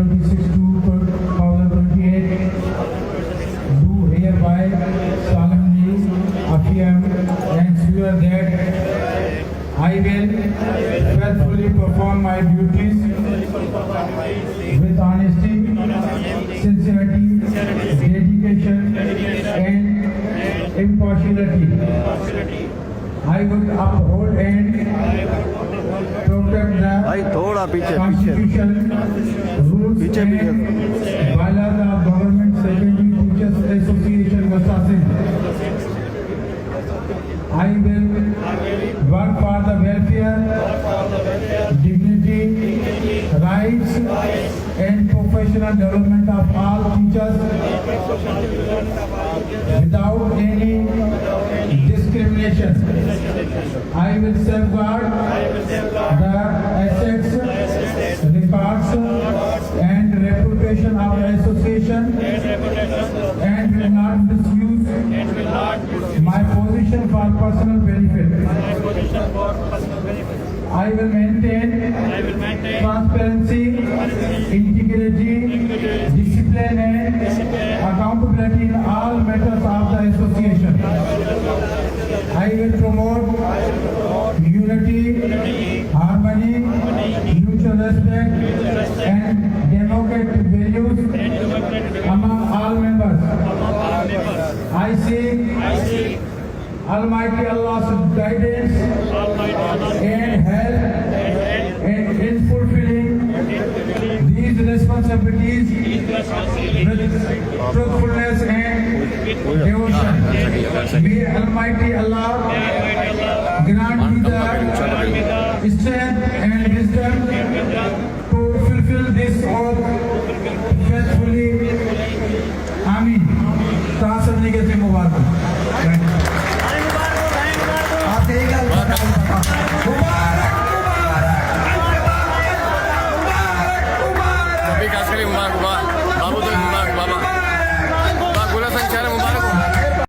2026-2028, do hereby solemnly affirm and swear that I will faithfully perform my duties with honesty, sincerity, dedication, and impartiality. I will uphold and protect भाई the थोड़ा पीछे Constitution, rules पीछे and bylaws of Government Secondary Teachers Association, Vasasin. I will work for the welfare, dignity, rights, and professional development of all teachers without any discrimination. I will safeguard the assets, records, and reputation of the association and will not misuse my position for personal benefit. I will maintain transparency, integrity, discipline, and accountability in all matters of the association. I will promote unity, harmony, mutual respect, and democratic values among all members. I seek Almighty Allah's guidance and help in fulfilling these responsibilities with truthfulness and devotion. May Almighty Allah